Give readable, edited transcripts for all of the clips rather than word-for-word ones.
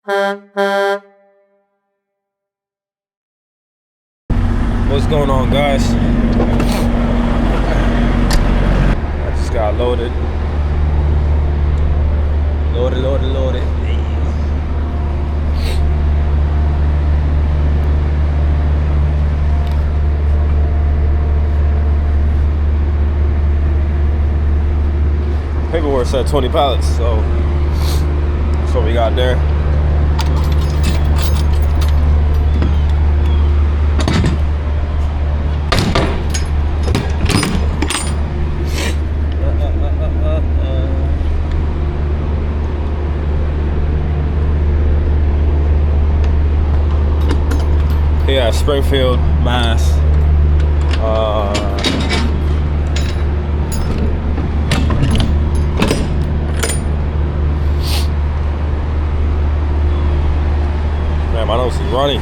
What's going on, guys? I just got loaded. Loaded. Hey. Paperwork said 20 pallets, so that's what we got there. Yeah, Springfield, Mass. Man, my nose is running.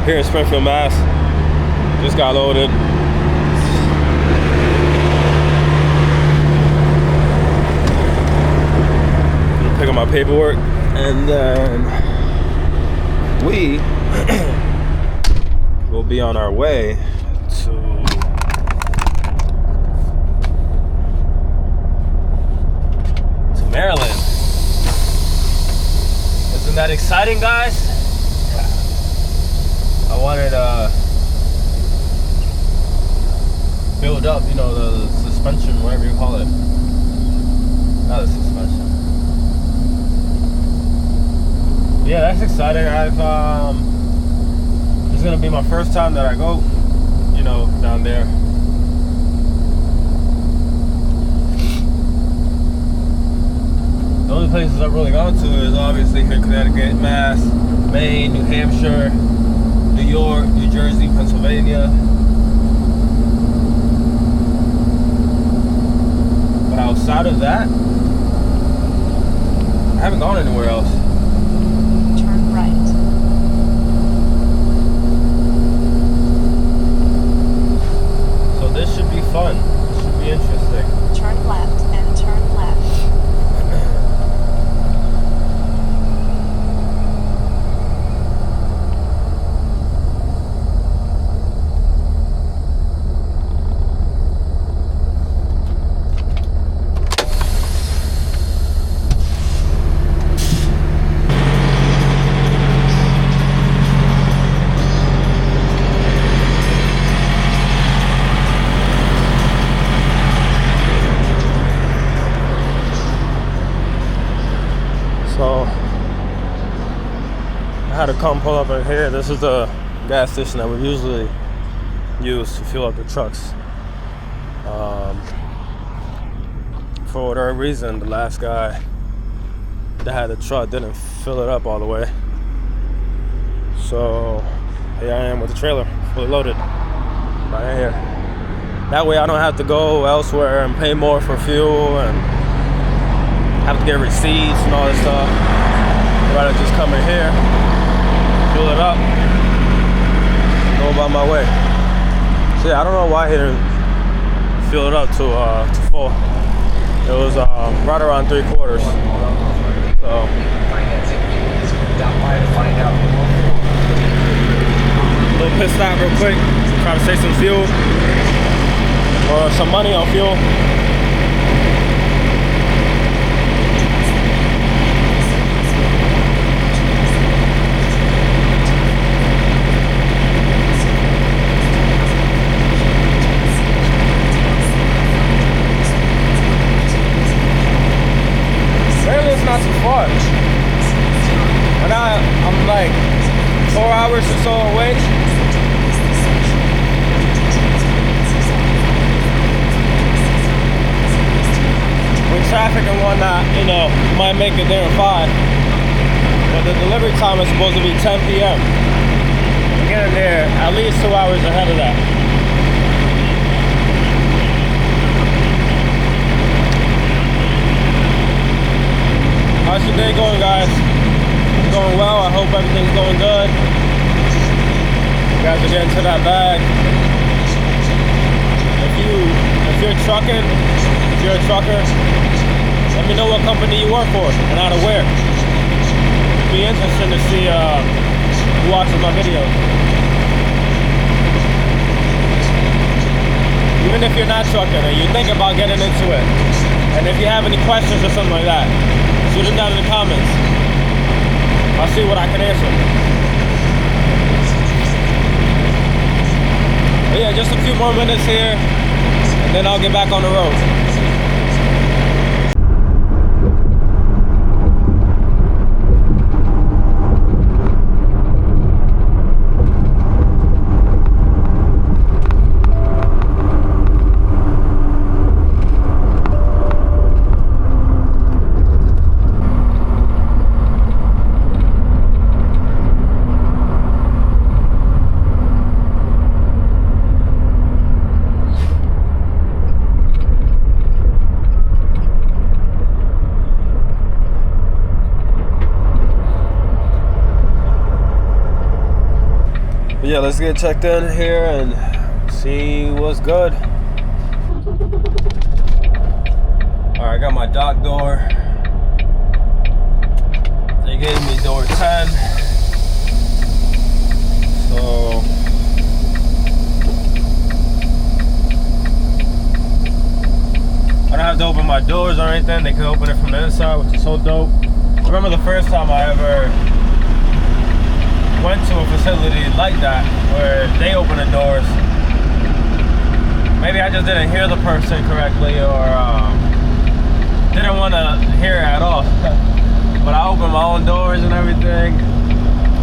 Here in Springfield, Mass. Just got loaded. Pick up my paperwork. And then we will be on our way to Maryland. Isn't that exciting, guys? I wanted to build up, you know, the suspension, whatever you call it. Not the suspension. Yeah, that's exciting. This is gonna be my first time that I go, you know, down there. The only places I've really gone to is obviously here in Connecticut, Mass, Maine, New Hampshire, New York, New Jersey, Pennsylvania. But outside of that, I haven't gone anywhere else. This should be fun. This should be interesting. Turn left and turn left. So I had to come pull up in here. This is the gas station that we usually use to fuel up the trucks. For whatever reason, the last guy that had the truck didn't fill it up all the way. So here I am with the trailer fully loaded right in here. That way I don't have to go elsewhere and pay more for fuel and have to get receipts and all this stuff. I'd rather just come in here, fill it up, go about my way. So yeah, I don't know why he didn't fill it up to full. It was right around 3/4. So little pit stop real quick, try to save some fuel or some money on fuel. Maryland's not too far. And I'm like 4 hours or so away. With traffic and whatnot, you know, might make it there in 5. But the delivery time is supposed to be 10 p.m. I'm getting there at least 2 hours ahead of that. How's your day going, guys? It's going well. I hope everything's going good. You guys are getting to that bag. If you're trucking, if you're a trucker, Let me know what company you work for and out of where. It'd be interesting to see who watches my videos. Even if you're not trucking and you think about getting into it, and if you have any questions or something like that, shoot them down in the comments. I'll see what I can answer. But yeah, just a few more minutes here, and then I'll get back on the road. Yeah, let's get checked in here and see what's good. All right, I got my dock door. They gave me door 10. So I don't have to open my doors or anything. They can open it from the inside, which is so dope. I remember the first time I ever went to a facility like that where they open the doors. Maybe I just didn't hear the person correctly or didn't want to hear it at all. But I opened my own doors and everything,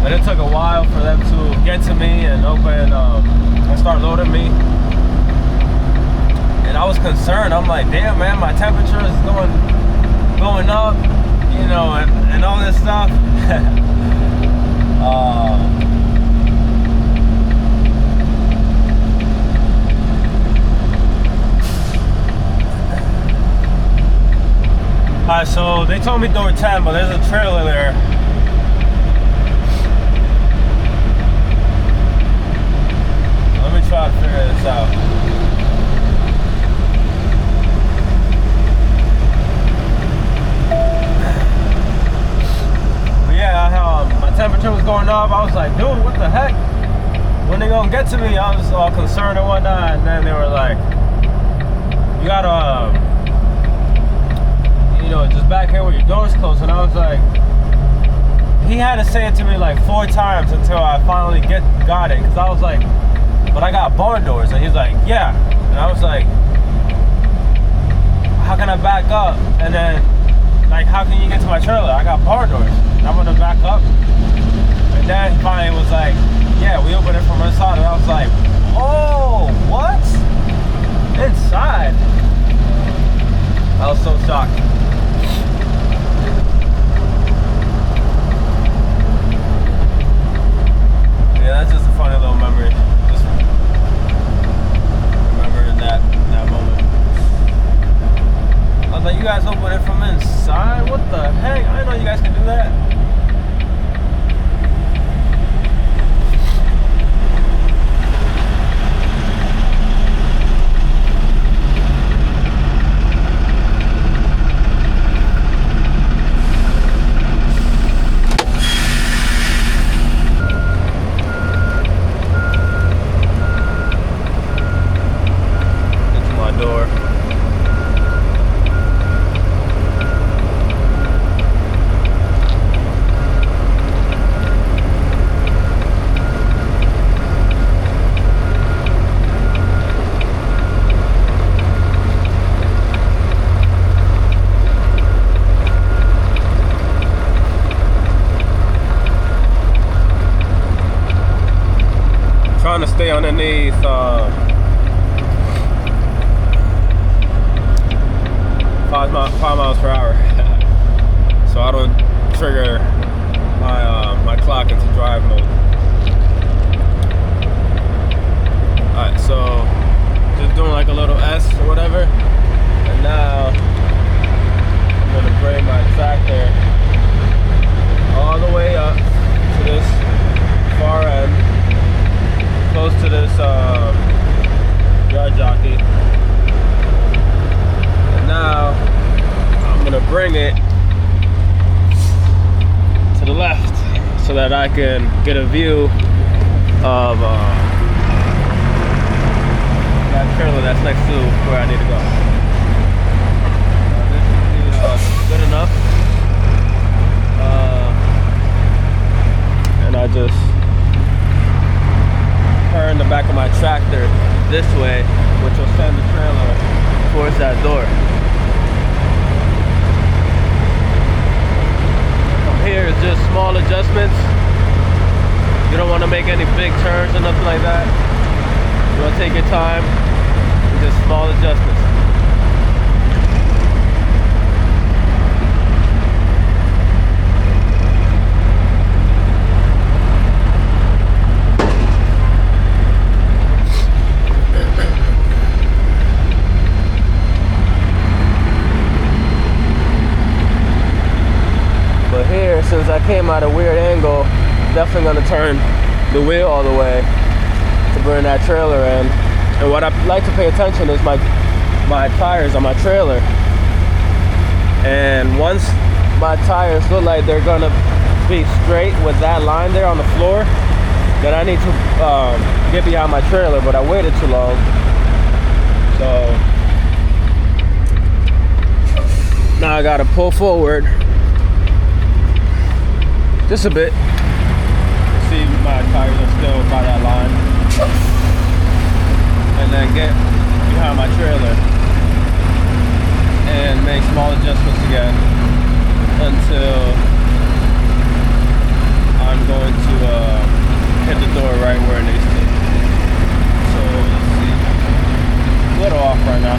and it took a while for them to get to me and open and start loading me. And I was concerned. I'm like, damn man, my temperature is going up, you know, and all this stuff. Alright, so they told me door 10, but there's a trailer there. Let me try to figure this out. But yeah, my temperature was going up. I was like, dude, what the heck? When they gonna get to me? I was all concerned and whatnot, and then they were like, you gotta you know, just back here with your doors closed. And I was like, he had to say it to me like 4 times until I finally got it. Because I was like, but I got barn doors. And he's like, yeah. And I was like, how can I back up? And then, like, how can you get to my trailer? I got barn doors. And I'm going to back up. And then finally was like, yeah, we opened it from inside. And I was like, oh, what? Inside? I was so shocked. Yeah, that's just a funny little memory. Just remembering that moment. I was like, you guys open it from inside? What the heck? I didn't know you guys could do that. Trying to stay underneath 5 miles per hour, so I don't trigger my clock into drive mode. Alright, so just doing like a little S or whatever, and now I'm gonna bring my tractor all the way up to this far end, close to this yard jockey. And now I'm gonna bring it to the left so that I can get a view of that trailer that's next to where I need to go. This is good enough. And I just turn the back of my tractor this way, which will send the trailer towards that door. From here is just small adjustments. You don't want to make any big turns or nothing like that. You want to take your time. Just small adjustments. But here, since I came at a weird angle, definitely gonna turn the wheel all the way to bring that trailer in. And what I like to pay attention is my tires on my trailer. And once my tires look like they're gonna be straight with that line there on the floor, then I need to get behind my trailer, but I waited too long. So now I gotta pull forward just a bit. See, my tires are still by that line. And then get behind my trailer and make small adjustments again until I'm going to hit the door right where it needs to. So let's see. A little off right now.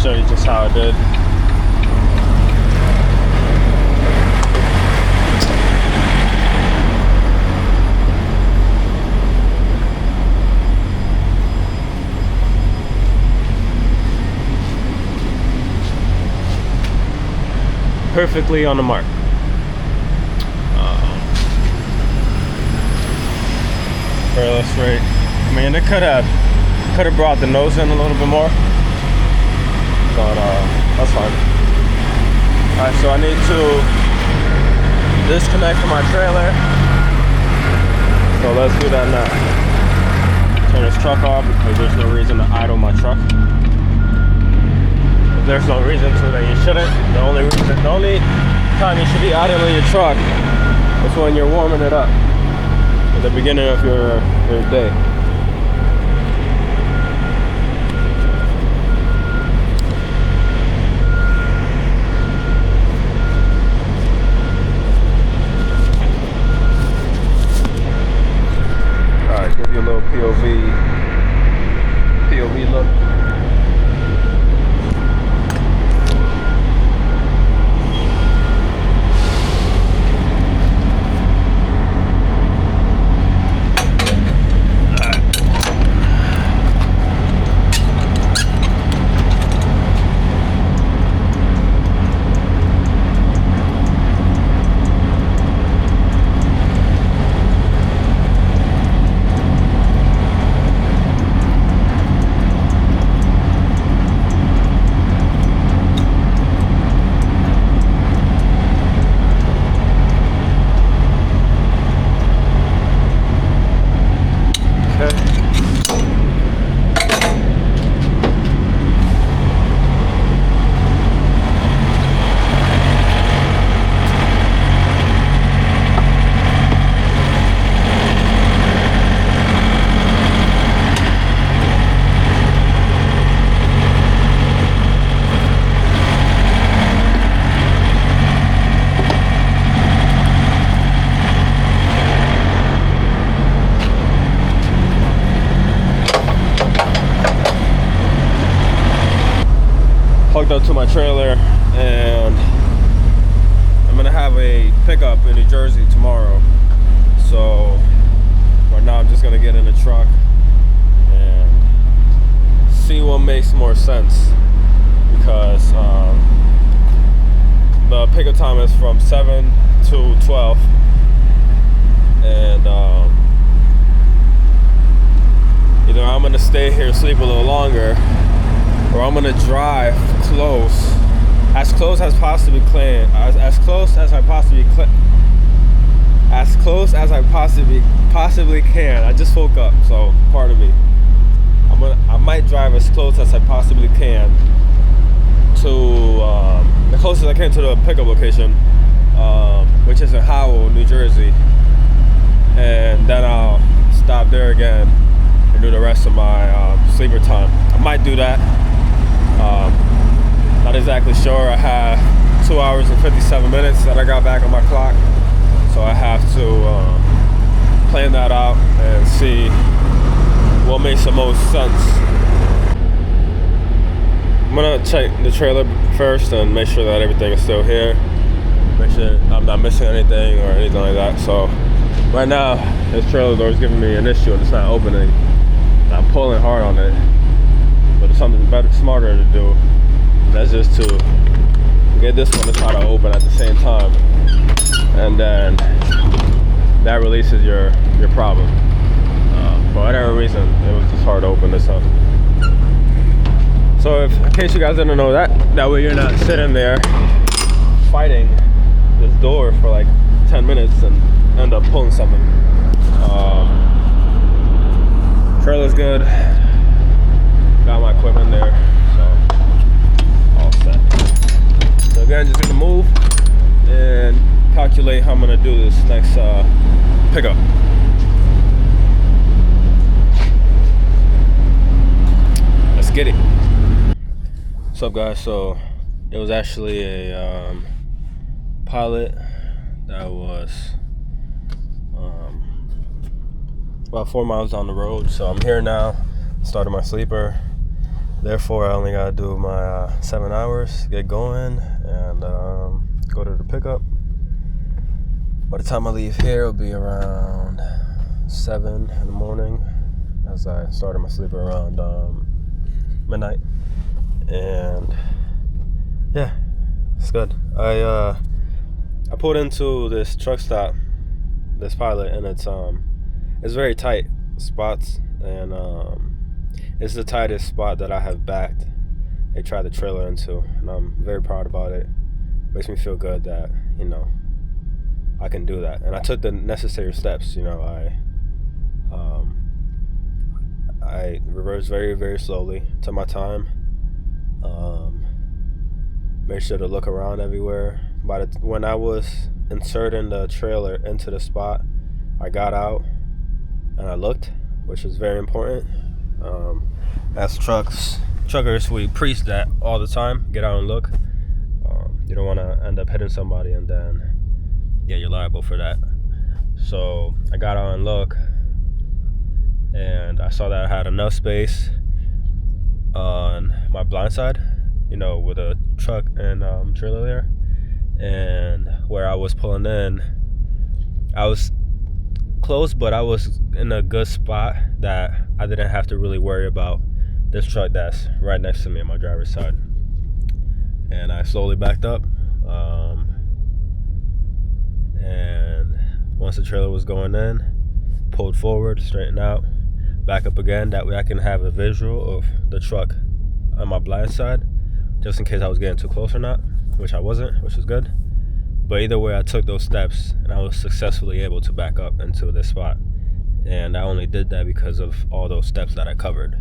Show you just how I did. Perfectly on the mark. Fairly straight. I mean, it could have brought the nose in a little bit more. But that's fine. Alright, so I need to disconnect from my trailer. So let's do that now. Turn this truck off because there's no reason to idle my truck. If there's no reason to, then you shouldn't. The only time you should be idling your truck is when you're warming it up at the beginning of your day. Give you a little POV look. to my trailer, and I'm gonna have a pickup in New Jersey tomorrow. So right now I'm just gonna get in the truck and see what makes more sense, because the pickup time is from 7 to 12, and either I'm gonna stay here, sleep a little longer, or I'm gonna drive as close as possibly can, as close as I possibly can. I just woke up, so pardon me. I might drive as close as I possibly can to the closest I can to the pickup location, which is in Howell, New Jersey, and then I'll stop there again and do the rest of my sleeper time. I might do that. Not exactly sure. I have 2 hours and 57 minutes that I got back on my clock, so I have to plan that out and see what makes the most sense. I'm gonna check the trailer first and make sure that everything is still here, make sure I'm not missing anything or anything like that. So right now this trailer door is giving me an issue and it's not opening. I'm pulling hard on it, but there's something better, smarter to do. That's just to get this one to try to open at the same time, and then that releases your problem. For whatever reason, it was just hard to open this up. So in case you guys didn't know that way you're not sitting there fighting this door for like 10 minutes and end up pulling something. Trailer's good. Got my equipment there, so all set. So again, just gonna move and calculate how I'm gonna do this next pickup. Let's get it. What's up, guys? So it was actually a pilot that was about 4 miles down the road. So I'm here now, started my sleeper. Therefore, I only gotta do my 7 hours, get going, and go to the pickup. By the time I leave here, it'll be around 7 in the morning, as I started my sleeper around midnight. And yeah, it's good. I pulled into this truck stop, this pilot, and it's very tight spots, and it's the tightest spot that I have backed a trailer trailer into, and I'm very proud about it. Makes me feel good that, you know, I can do that, and I took the necessary steps. You know, I reversed very, very slowly, took my time, made sure to look around everywhere. When I was inserting the trailer into the spot, I got out and I looked, which is very important. As truckers, we preach that all the time. Get out and look. You don't want to end up hitting somebody and then, yeah, you're liable for that. So I got out and look, and I saw that I had enough space on my blind side, you know, with a truck and trailer there, and where I was pulling in, I was close, but I was in a good spot that I didn't have to really worry about this truck that's right next to me on my driver's side. And I slowly backed up, and once the trailer was going in, pulled forward, straightened out, back up again. That way I can have a visual of the truck on my blind side, just in case I was getting too close or not, which I wasn't, which was good. But either way, I took those steps and I was successfully able to back up into this spot. And I only did that because of all those steps that I covered.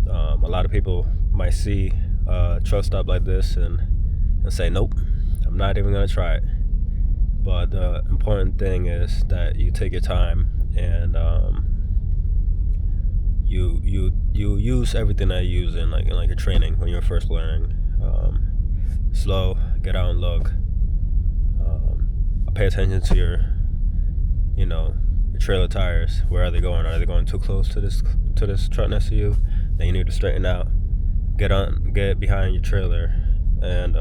A lot of people might see a truck stop like this and say, nope, I'm not even gonna try it. But the important thing is that you take your time and you use everything that you use in like your training when you're first learning. Slow, get out and look. Pay attention to your trailer tires. Where are they going? Are they going too close to this truck next to you? Then you need to straighten out. Get behind your trailer and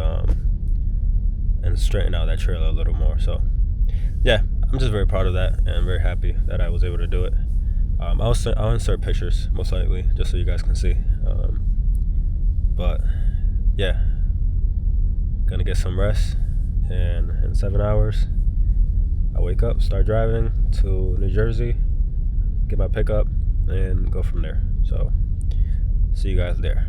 straighten out that trailer a little more. So yeah, I'm just very proud of that and very happy that I was able to do it. I'll insert pictures most likely just so you guys can see. But yeah, gonna get some rest, and in 7 hours I wake up, start driving to New Jersey, get my pickup, and go from there. So see you guys there.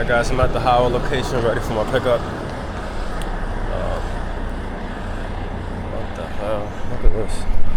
guys, I'm at the Howell location ready for my pickup. What the hell? Look at this.